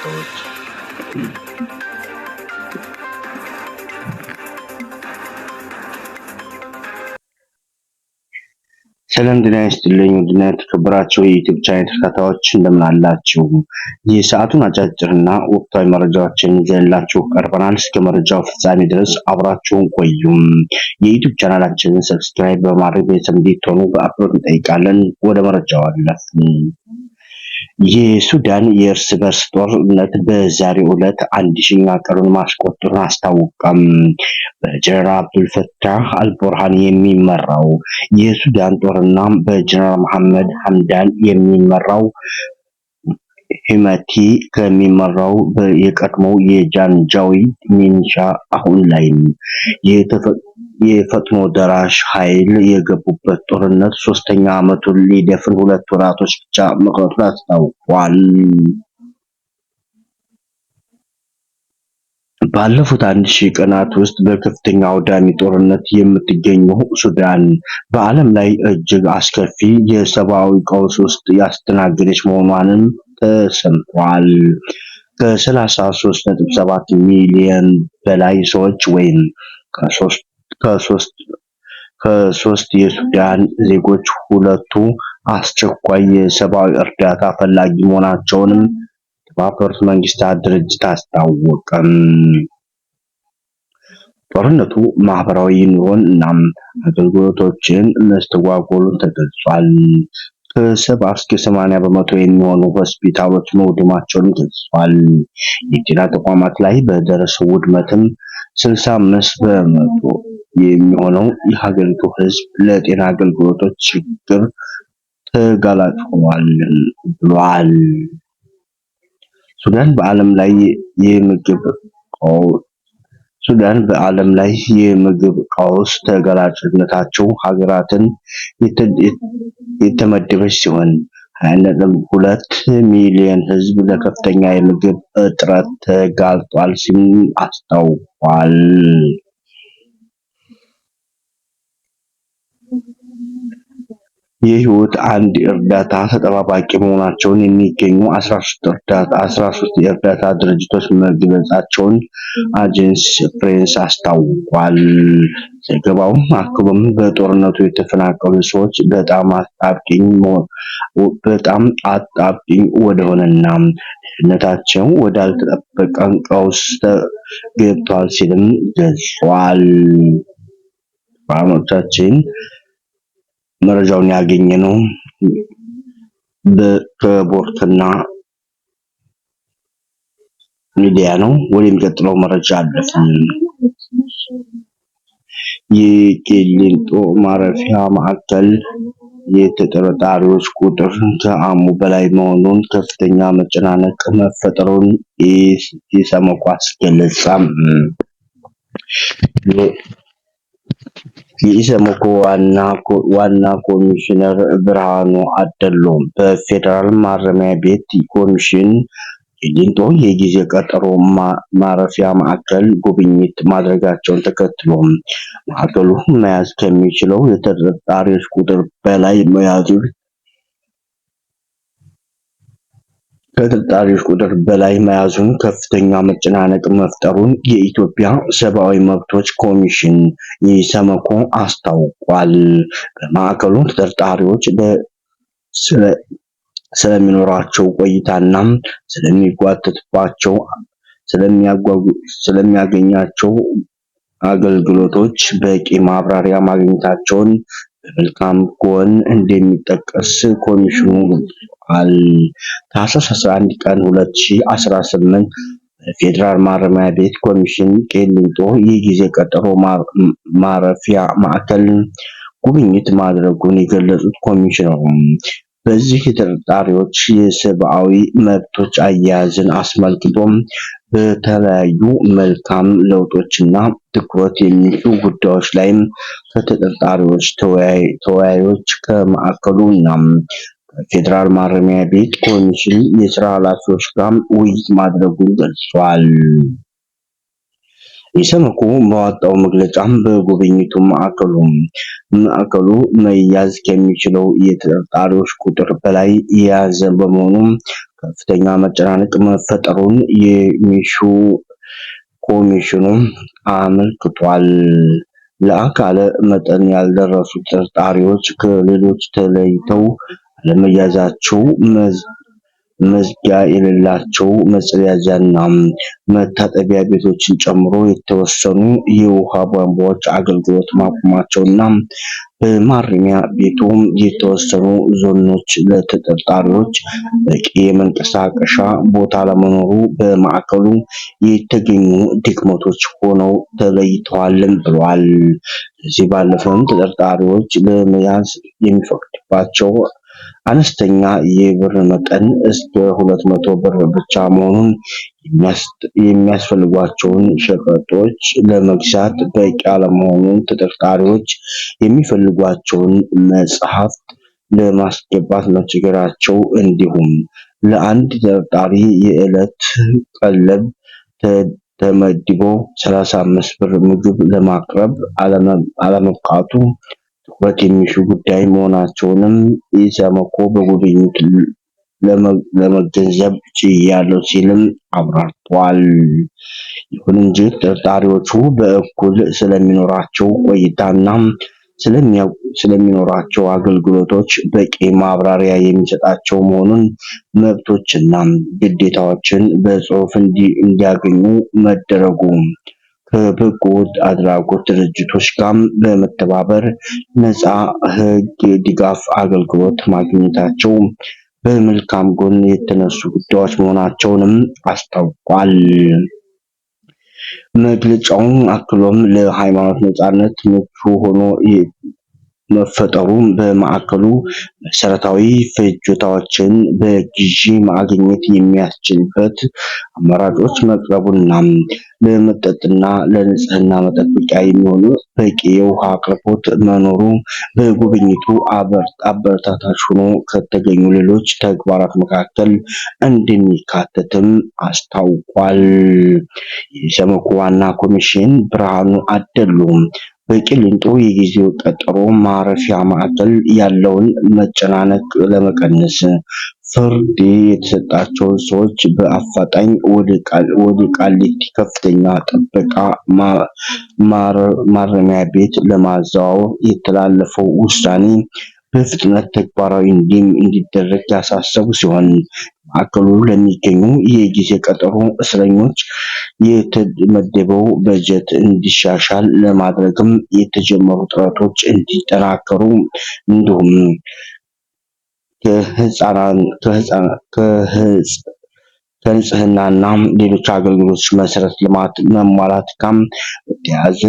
ተከታታዮች ሰላም ጤና ይስጥልኝ። ውድና የተከበራችሁ የዩቲዩብ ቻናል ተከታታዮች እንደምን አላችሁ? የሰዓቱን አጫጭርና ወቅታዊ መረጃዎችን ይዘንላችሁ ቀርበናል። እስከ መረጃው ፍጻሜ ድረስ አብራችሁን ቆዩም። የዩቲዩብ ቻናላችንን ሰብስክራይብ በማድረግ ቤተሰብ እንድትሆኑ በአክብሮት እንጠይቃለን። ወደ መረጃው አለፍን። የሱዳን የእርስ በርስ ጦርነት በዛሬው ዕለት 1000ኛ ቀኑን ማስቆጠሩን አስታወቀም። በጀነራል አብዱልፈታህ አልቡርሃን የሚመራው የሱዳን ጦርና በጀነራል መሐመድ ሐምዳን የሚመራው ሂመቲ ከሚመራው የቀድሞው የጃንጃዊድ ሚሊሻ አሁን ላይ የፈጥኖ ደራሽ ኃይል የገቡበት ጦርነት 3ኛ ዓመቱን ሊደፍን 2 ወራቶች ብቻ መቅረቱን አስታውቋል። ባለፉት 1000 ቀናት ውስጥ በከፍተኛ አውዳሚ ጦርነት የምትገኘው ሱዳን በዓለም ላይ እጅግ አስከፊ የሰብአዊ ቀውስ ውስጥ ያስተናገደች መሆኗንም ተሰምቷል። ከ33.7 ሚሊዮን በላይ ሰዎች ወይም ከሶስት የሱዳን ዜጎች ሁለቱ አስቸኳይ የሰብአዊ እርዳታ ፈላጊ መሆናቸውንም የተባበሩት መንግስታት ድርጅት አስታወቀ። ጦርነቱ ማህበራዊ ኑሮን እና አገልግሎቶችን መስተጓጎሉን ተገልጿል። ከ70 እስከ 80 በመቶ የሚሆኑ ሆስፒታሎች መውደማቸውን ገልጿል። የጤና ተቋማት ላይ በደረሰው ውድመትም 65 በመቶ የሚሆነው የሀገሪቱ ህዝብ ለጤና አገልግሎቶች ችግር ተጋላጭ ሆኗል ብሏል። ሱዳን በዓለም ላይ የምግብ ቀውስ ተጋላጭነታቸው ሀገራትን የተመደበች ሲሆን 20.2 ሚሊዮን ህዝብ ለከፍተኛ የምግብ እጥረት ተጋልጧል ሲል አስታውቋል። የህይወት አንድ እርዳታ ተጠባባቂ መሆናቸውን የሚገኙ 13 የእርዳታ ድርጅቶች መግለጻቸውን አጀንስ ፍራንስ አስታውቋል። ዘገባው አክሎም በጦርነቱ የተፈናቀሉ ሰዎች በጣም አጣብቂኝ ወደሆነና ደህንነታቸው ወዳልተጠበቀ ቀውስ ገብቷል ሲልም ገልጿል። ባለሙያዎቻችን መረጃውን ያገኘነው ከቦርትና ሚዲያ ነው። ወደሚቀጥለው መረጃ አለፍን። የቂሊንጦ ማረፊያ ማዕከል የተጠርጣሪዎች ቁጥር ከአሙ በላይ መሆኑን ከፍተኛ መጨናነቅ መፈጠሩን ኢሰመኮ አስገለጸ። የኢሰመኮ ዋና ኮሚሽነር ብርሃኑ አደሎ በፌደራል ማረሚያ ቤት ኮሚሽን ቂሊንጦ የጊዜ ቀጠሮ ማረፊያ ማዕከል ጉብኝት ማድረጋቸውን ተከትሎ ማዕከሉ መያዝ ከሚችለው የተጠርጣሪዎች ቁጥር በላይ መያዙን ከፍተኛ መጨናነቅ መፍጠሩን የኢትዮጵያ ሰብአዊ መብቶች ኮሚሽን ኢሰመኮ አስታውቋል። በማዕከሉ ተጠርጣሪዎች ስለሚኖራቸው ቆይታና ስለሚያገኛቸው አገልግሎቶች በቂ ማብራሪያ ማግኘታቸውን በመልካም ጎን እንደሚጠቀስ ኮሚሽኑ ገልጿል። ታህሳስ 11 ቀን 2018 በፌደራል ማረሚያ ቤት ኮሚሽን ቂሊንጦ የጊዜ ቀጠሮ ማረፊያ ማዕከል ጉብኝት ማድረጉን የገለጹት ኮሚሽነሩ በዚህ ተጠርጣሪዎች የሰብአዊ መብቶች አያያዝን አስመልክቶም በተለያዩ መልካም ለውጦችና ትኩረት የሚሹ ጉዳዮች ላይም ከተጠርጣሪዎች ተወያዮች ከማዕከሉና ከፌደራል ማረሚያ ቤት ኮሚሽን የስራ ኃላፊዎች ጋር ውይይት ማድረጉን ገልጿል። ኢሰመኮ ባወጣው መግለጫም በጉብኝቱ ማዕከሉ መያዝ ከሚችለው የተጠርጣሪዎች ቁጥር በላይ የያዘ በመሆኑ ከፍተኛ መጨናነቅ መፈጠሩን የሚሹ ኮሚሽኑ አመልክቷል። ለአካለ መጠን ያልደረሱ ተጠርጣሪዎች ከሌሎች ተለይተው አለመያዛቸው መዝጊያ የሌላቸው መጸዳጃና መታጠቢያ ቤቶችን ጨምሮ የተወሰኑ የውሃ ቧንቧዎች አገልግሎት ማቆማቸውና በማረሚያ ቤቱ የተወሰኑ ዞኖች ለተጠርጣሪዎች በቂ የመንቀሳቀሻ ቦታ ለመኖሩ በማዕከሉ የተገኙ ድክመቶች ሆነው ተለይተዋልም ብሏል። ከዚህ ባለፈም ተጠርጣሪዎች ለመያዝ የሚፈቅድባቸው አነስተኛ የብር መጠን እስከ 200 ብር ብቻ መሆኑን የሚያስፈልጓቸውን ሸቀጦች ለመግዛት በቂ አለመሆኑን ተጠርጣሪዎች የሚፈልጓቸውን መጽሐፍት ለማስገባት መቸገራቸው እንዲሁም ለአንድ ተጠርጣሪ የዕለት ቀለብ ተመድቦ 35 ብር ምግብ ለማቅረብ አለመብቃቱ ትኩረት የሚሹ ጉዳይ መሆናቸውንም ኢሰመኮ በጉብኝቱ ለመገንዘብ ችያለሁ ሲልም አብራርቷል። ይሁን እንጂ ተጠርጣሪዎቹ በኩል ስለሚኖራቸው ቆይታና ስለሚኖራቸው አገልግሎቶች በቂ ማብራሪያ የሚሰጣቸው መሆኑን መብቶችና ግዴታዎችን በጽሑፍ እንዲያገኙ መደረጉ ከበጎ አድራጎት ድርጅቶች ጋር በመተባበር ነፃ ሕግ ድጋፍ አገልግሎት ማግኘታቸው በመልካም ጎን የተነሱ ጉዳዮች መሆናቸውንም አስታውቋል። መግለጫው አክሎም ለሃይማኖት ነፃነት ምቹ ሆኖ መፈጠሩ በማዕከሉ መሰረታዊ ፍጆታዎችን በግዢ ማግኘት የሚያስችልበት አማራጮች መቅረቡና ለመጠጥና ለንጽህና መጠበቂያ የሚሆኑ በቂ የውሃ አቅርቦት መኖሩ በጉብኝቱ አበረታች ሆኖ ከተገኙ ሌሎች ተግባራት መካከል እንደሚካተትም አስታውቋል። የኢሰመኮ ዋና ኮሚሽን ብርሃኑ አደሉ በቂሊንጦ የጊዜው ቀጠሮ ማረፊያ ማዕከል ያለውን መጨናነቅ ለመቀነስ ፍርድ የተሰጣቸው ሰዎች በአፋጣኝ ወደ ቃሊቲ ከፍተኛ ጥበቃ ማረሚያ ቤት ለማዛወር የተላለፈው ውሳኔ በፍጥነት ተግባራዊ እንዲደረግ ያሳሰቡ ሲሆን ማዕከሉ ለሚገኙ የጊዜ ቀጠሮ እስረኞች የተመደበው በጀት እንዲሻሻል ለማድረግም የተጀመሩ ጥረቶች እንዲጠናከሩ እንዲሁም ከንጽህናና ሌሎች አገልግሎቶች መሰረተ ልማት መሟላት ጋር በተያያዘ